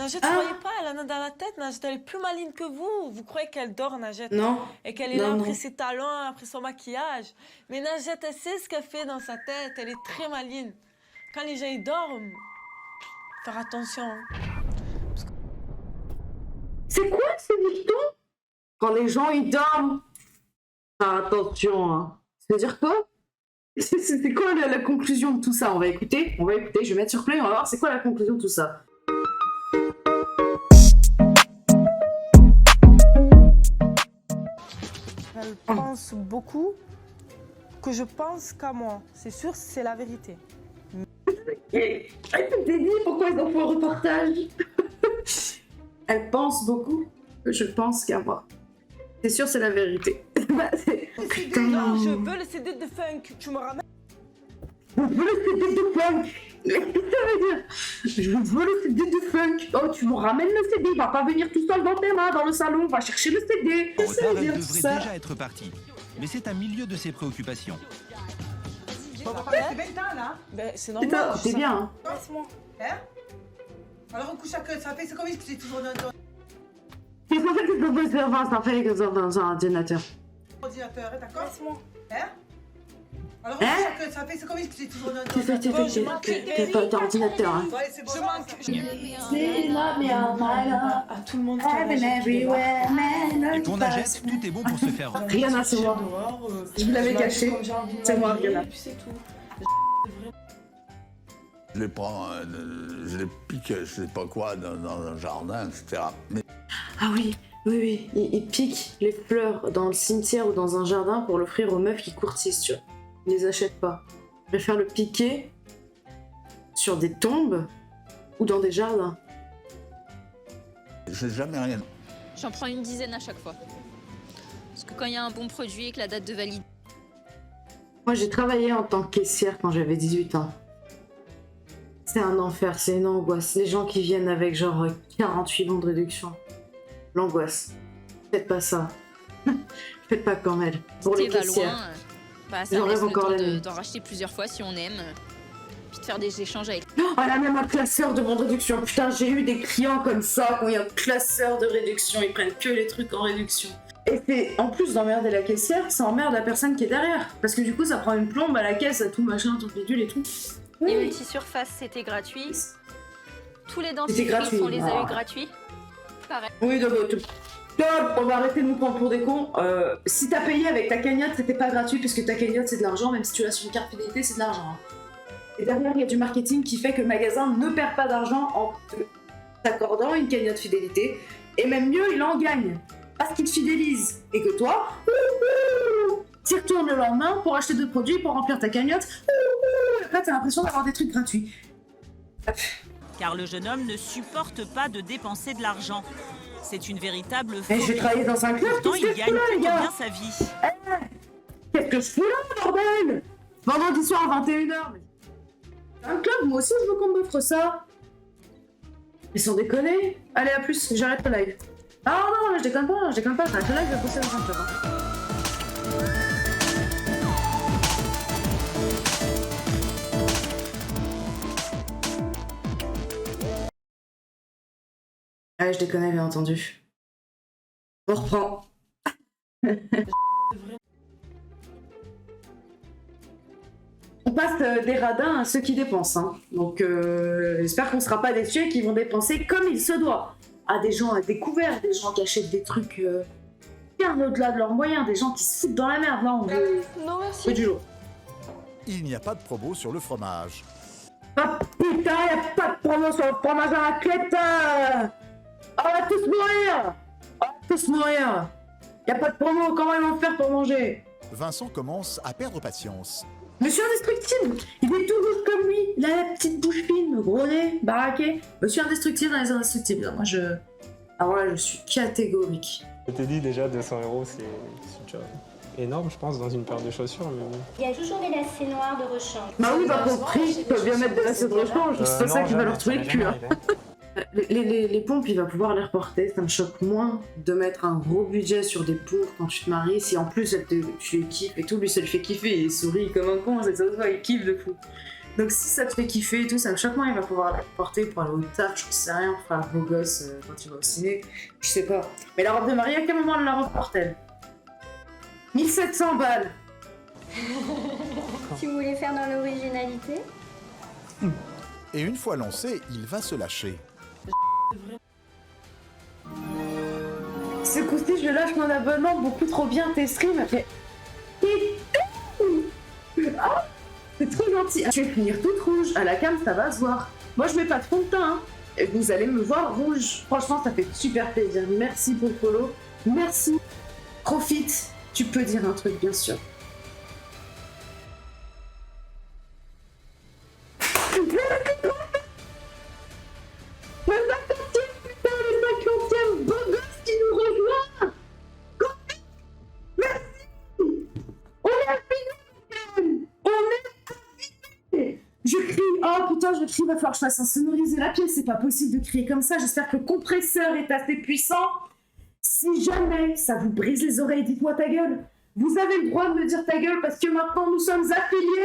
Najette, Ah. croyez pas, elle en a dans la tête. Najette, elle est plus maligne que vous. Vous croyez qu'elle dort, Najette? Non. Et qu'elle est Non, là non. après ses talons, après son maquillage. Mais Najette, elle sait ce qu'elle fait dans sa tête. Elle est très maligne. Quand les gens ils dorment, faire attention. C'est quoi ce dicton? Quand les gens ils dorment, faire attention, hein. Ça veut dire quoi? C'est quoi la conclusion de tout ça? On va écouter, je vais mettre sur play, on va voir c'est quoi la conclusion de tout ça. Elle pense beaucoup que je pense qu'à moi. C'est sûr, c'est la vérité. Et je t'ai dit pourquoi ils ont fait un reportage. Elle pense beaucoup que je pense qu'à moi. C'est sûr, c'est la vérité. Putain. Non, je veux le CD de funk. Tu me ramènes? Je veux le CD de funk. Qu'est-ce que ça veut dire? Je veux le CD de funk. Oh, tu me ramènes le CD. Il va pas venir tout seul dans tes mains, dans le salon. Va chercher le CD. En Qu'est-ce que ça retard, veut elle dire tout devrait ça? déjà être partie. Mais c'est un milieu de ses préoccupations. C'est bêta là. Ben, c'est Putain, normal. t'es bien, hein. Laisse-moi. Hein? Alors on couche à que ça fait, c'est combien que j'ai toujours dans C'est pour ça que je peux faire 20, ça fait que dans un ordinateur. l'ordinateur, hein, d'accord? Laisse-moi. Hein? Alors on Hein? couche à que ça fait, c'est combien que j'ai toujours dans Tu fais pas d'ordinateur, hein. Ouais, c'est bon. Je manque. C'est la merde, À tout le monde. Et pour Najette, tout est bon pour se faire. Rihanna, c'est moi. Je vous l'avais caché. C'est moi, Rihanna. C'est tout. Je les prends, je les pique, je sais pas quoi, dans un jardin, etc. Mais Ah oui, oui. Ils piquent les fleurs dans le cimetière ou dans un jardin pour l'offrir aux meufs qui courtisent, tu vois. Ils les achètent pas. Ils préfèrent le piquer sur des tombes ou dans des jardins. j'ai jamais rien. J'en prends une dizaine à chaque fois. Parce que quand il y a un bon produit et que la date de validité Moi, j'ai travaillé en tant que caissière quand j'avais 18 ans. C'est un enfer, c'est une angoisse. Les gens qui viennent avec genre 48 bons de réduction. L'angoisse. Faites pas ça. Faites pas comme elle. Pour les va caissières. loin, bah, ça J'en laisse rêve le encore temps la nuit. d'en racheter plusieurs fois si on aime. Puis de faire des échanges avec. Oh, elle a même un classeur de bons de réduction. Putain, j'ai eu des clients comme ça quand il y a un classeur de réduction. Ils prennent que les trucs en réduction. Et c'est, en plus d'emmerder la caissière, ça emmerde la personne qui est derrière. Parce que du coup, ça prend une plombe à la caisse, à tout machin, tout bidule et tout. Les multisurfaces, c'était gratuit. Tous les C'était dentifrices, gratuit. on les a Ah. eu gratuits. Pareil. Oui, donc, stop, on va arrêter de nous prendre pour des cons. Si t'as payé avec ta cagnotte, c'était pas gratuit puisque ta cagnotte c'est de l'argent, même si tu l'as sur une carte fidélité, c'est de l'argent. Hein. Et derrière, il y a du marketing qui fait que le magasin ne perd pas d'argent en t'accordant une cagnotte fidélité. Et même mieux, il en gagne. Parce qu'il te fidélise. Et que toi, t'y retournes le lendemain pour acheter d'autres produits, pour remplir ta cagnotte. Après, t'as l'impression d'avoir des trucs gratuits. Car le jeune homme ne supporte pas de dépenser de l'argent. C'est une véritable Et phobie. j'ai travaillé dans un club, Pourtant, qu'est-ce que il je gagne fous là, les plutôt gars? bien sa vie. Qu'est-ce que je fous là, bordel? Vendredi soir à 21h. Un club, moi aussi je veux qu'on m'offre ça. Ils sont déconnés. Allez, à plus, j'arrête le live. Ah non, je déconne pas, j'arrête le live, je vais bosser dans un club. Hein. Allez, je déconne, bien entendu. On reprend. On passe des radins à ceux qui dépensent. Hein. Donc j'espère qu'on sera pas déçus et qu'ils vont dépenser comme il se doit. À des gens à découvert, des gens qui achètent des trucs bien au-delà de leurs moyens, des gens qui se foutent dans la merde. Là, on veut Non, merci. du jour. Il n'y a pas de promo sur le fromage. Ah putain, y a pas de promo sur le fromage à raclette. On va tous mourir. On va tous mourir. Y a pas de promo, comment ils vont faire pour manger? Vincent commence à perdre patience. Monsieur Indestructible, il est tout rouge comme lui, il a la petite bouche fine, le gros nez, baraqué. Monsieur Indestructible dans les Indestructibles, moi je... Alors là, je suis catégorique. Je t'ai dit déjà 200 €, c'est déjà énorme, je pense, dans une paire de chaussures. Mais bon. Il y a toujours des lacets noirs de rechange. Bah oui, bah pour prix, ils peuvent bien mettre des lacets de rechange, c'est ça qui va leur trouver le cul. Hein. Les pompes, il va pouvoir les reporter, ça me choque moins de mettre un gros budget sur des pompes quand tu te maries, si en plus tu les kiffes et tout, lui ça le fait kiffer, il sourit comme un con, c'est ça se voit, il kiffe de fou. Donc si ça te fait kiffer et tout, ça me choque moins, il va pouvoir la porter pour aller au taf, je sais rien, pour faire un beau gosse quand tu vas au ciné, je sais pas. Mais la robe de mariée, à quel moment elle la reporte-t-elle 1700 balles. Si vous voulez faire dans l'originalité. Et une fois lancé, il va se lâcher. Ce coup-ci, je lâche mon abonnement beaucoup trop bien, tes streams. Mais... Ah, c'est trop gentil. Je vais finir toute rouge. À la cam, ça va se voir. Moi, je mets pas de fond de teint. Hein. Et vous allez me voir rouge. Franchement, ça fait super plaisir. Merci pour le follow. Merci. Profite. Tu peux dire un truc, bien sûr. Le 50e, putain, le 50e beau gosse qui nous rejoint. Merci. On est affinés. On est affinés. Je crie. Oh putain, je crie. Va falloir que je fasse un sonoriser la pièce. C'est pas possible de crier comme ça. J'espère que le compresseur est assez puissant. Si jamais ça vous brise les oreilles, dites-moi ta gueule. Vous avez le droit de me dire ta gueule parce que maintenant nous sommes affiliés